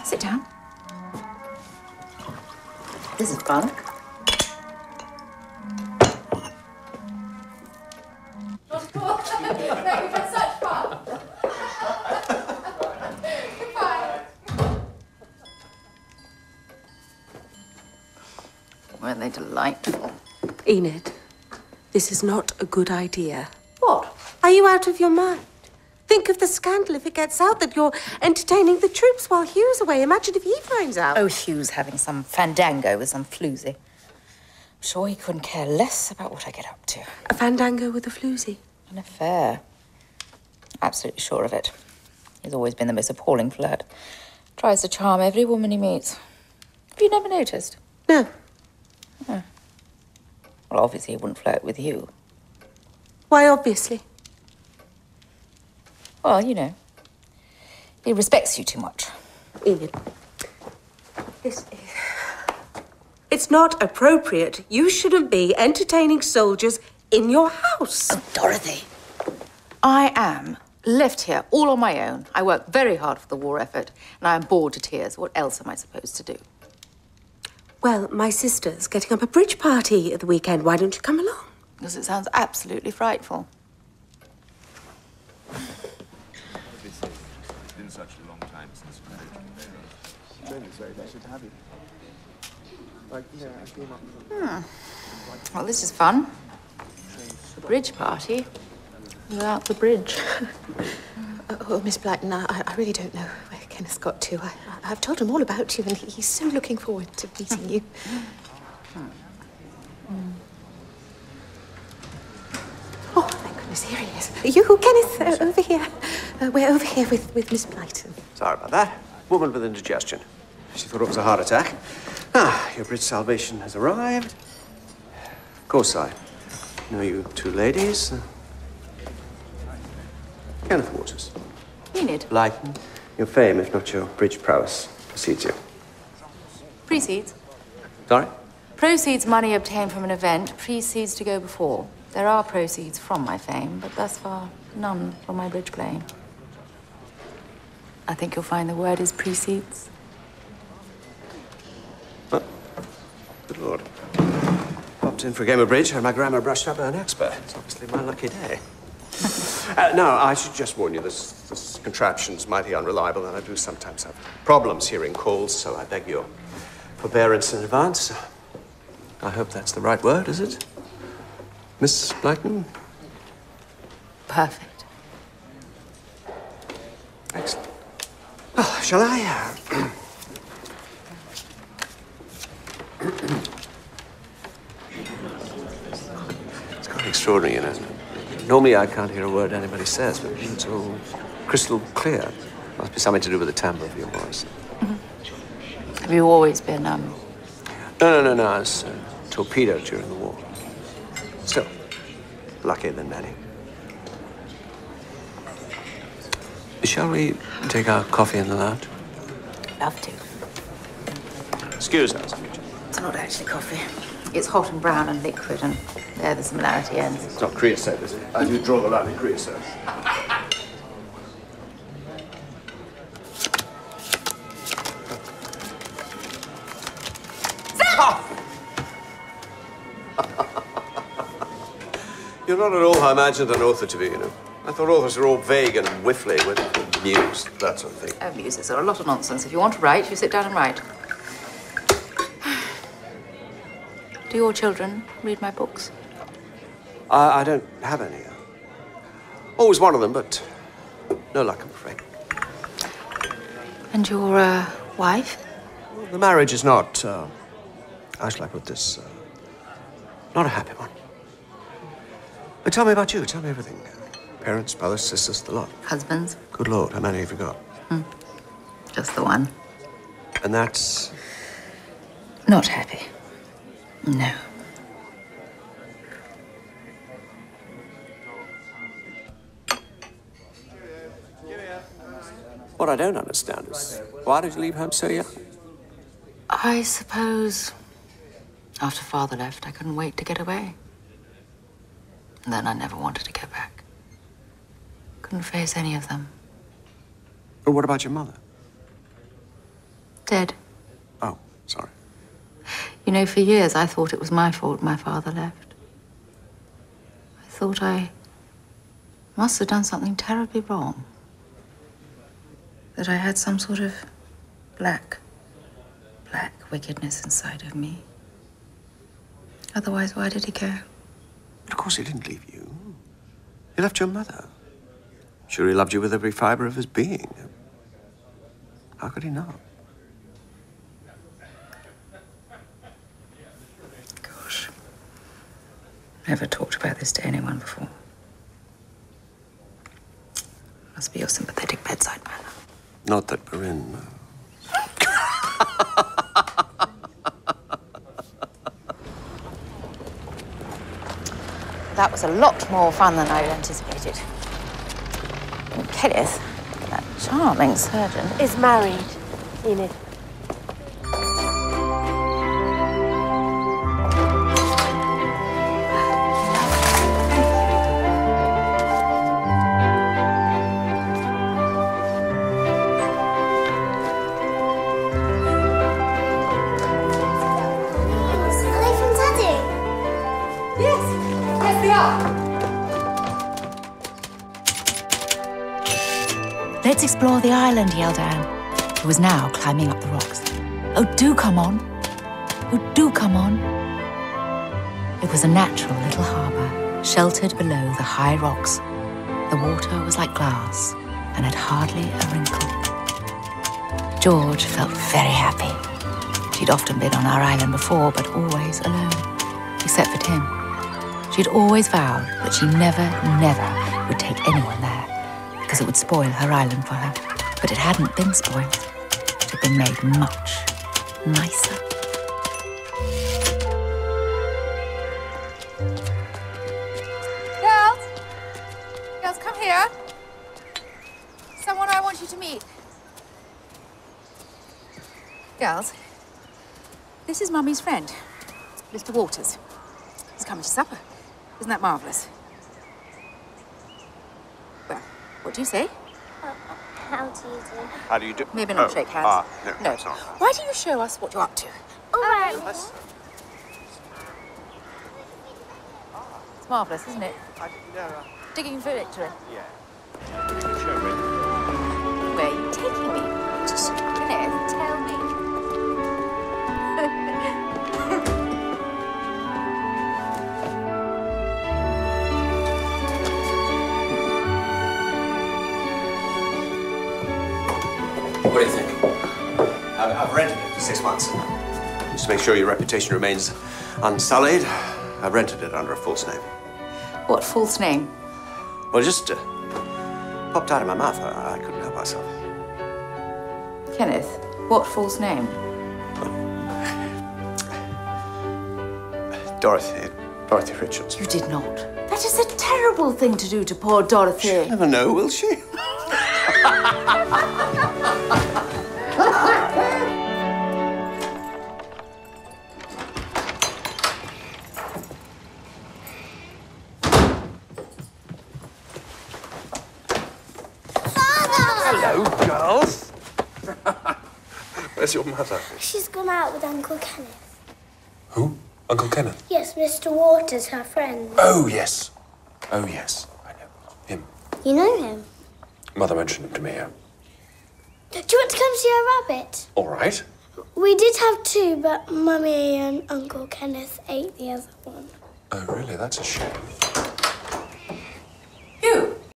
Sit down. This is fun. Not at all. No, we've had such fun. Goodbye. Weren't they delightful? Enid, this is not a good idea. What? Are you out of your mind? Think of the scandal if it gets out that you're entertaining the troops while Hugh's away. Imagine if he finds out. Oh, Hugh's having some fandango with some floozy. I'm sure he couldn't care less about what I get up to. A fandango with a floozy? An affair. Absolutely sure of it. He's always been the most appalling flirt. Tries to charm every woman he meets. Have you never noticed? No. Oh. Well, obviously he wouldn't flirt with you. Why, obviously? Well, you know, he respects you too much. Enid, it's not appropriate. You shouldn't be entertaining soldiers in your house. Oh, Dorothy. I am left here all on my own. I work very hard for the war effort, and I am bored to tears. What else am I supposed to do? Well, my sister's getting up a bridge party at the weekend. Why don't you come along? Because it sounds absolutely frightful. It's been such a long time since they should have it. Well, this is fun. The bridge party without the bridge. Oh, Miss Blyton, I really don't know where Kenneth's got to. I've told him all about you, and he's so looking forward to meeting you. Oh, thank goodness, here he is. You, Kenneth, over here. We're over here with Miss Blyton. Sorry about that. Woman with indigestion. She thought it was a heart attack. Your bridge salvation has arrived. Of course, I know you two ladies. Kenneth Waters. Enid. Blyton. Your fame, if not your bridge prowess, precedes you. Precedes. Sorry? Proceeds money obtained from an event precedes to go before. There are proceeds from my fame, but thus far, none from my bridge playing. I think you'll find the word is precedes. Oh, good Lord. Popped in for a game of bridge, had my grammar brushed up by an expert. It's obviously my lucky day. No, I should just warn you, this contraption's mighty unreliable, and I do sometimes have problems hearing calls, so I beg your forbearance in advance. I hope that's the right word, is it? Miss Blyton? Perfect. Excellent. Oh, shall I? It's quite extraordinary, you know. Normally, I can't hear a word anybody says, but it's all crystal clear. Must be something to do with the timbre of your voice. Have you always been, No. I was torpedoed during the war. Still, luckier than many. Shall we take our coffee in the lounge? Love to. Excuse us. It's not actually coffee. It's hot and brown and liquid, and there the similarity ends. It's not creosote, is it? I do draw the line in creosote. You're not at all how I imagined an author to be, you know. I thought authors were all vague and whiffly with news, that sort of thing. Oh, muses are a lot of nonsense. If you want to write, you sit down and write. Do your children read my books? I don't have any. Always one of them, but no luck, I'm afraid. And your, wife? Well, the marriage is not, how shall I put this, not a happy one. But tell me about you. Tell me everything. Parents, brothers, sisters, the lot. Husbands? Good Lord, how many have you got? Just the one. And that's... Not happy. No. What I don't understand is, why did you leave home so young? I suppose after Father left, I couldn't wait to get away. And then I never wanted to go back. Couldn't face any of them. But what about your mother? dead. Oh, sorry. You know, for years I thought it was my fault my father left. I thought I must have done something terribly wrong. That I had some sort of black wickedness inside of me. Otherwise, why did he go? But of course he didn't leave you. He left your mother. Sure, he loved you with every fibre of his being. How could he not? Gosh. Never talked about this to anyone before. Must be your sympathetic bedside manner. Not that we're in. That was a lot more fun than I'd anticipated. And Kenneth, that charming surgeon, Is married, Enid. Let's explore the island, yelled Anne, who was now climbing up the rocks. Oh, do come on. Oh, do come on. It was a natural little harbour, sheltered below the high rocks. The water was like glass and had hardly a wrinkle. George felt very happy. She'd often been on our island before, but always alone, except for Tim. She'd always vowed that she never would take anyone there, because it would spoil her island for her. But it hadn't been spoiled. It had been made much nicer. Girls, come here. Someone I want you to meet. Girls, this is Mummy's friend, Mr. Waters. He's coming to supper. Isn't that marvellous? Well, what do you say? How do you do? How do you do? Maybe not shake hands. No, sorry. Why do you show us what you're up to? All right. It's marvellous, isn't it? Digging for victory. Yeah. Where are you taking me? Just, tell me. What do you think? I've rented it for 6 months. Just to make sure your reputation remains unsullied, I've rented it under a false name. What false name? Well, just popped out of my mouth. I couldn't help myself. Kenneth, what false name? Dorothy Richards. You did not. That is a terrible thing to do to poor Dorothy. She'll never know, will she? Hello, girls. Where's your mother? She's gone out with Uncle Kenneth. Who? Uncle Kenneth? Yes, Mr. Waters, her friend. Oh, yes. Oh, yes. I know. Him. You know him? Mother mentioned him to me, yeah. Do you want to come see our rabbit? All right. We did have two, but Mummy and Uncle Kenneth ate the other one. Oh, really? That's a shame.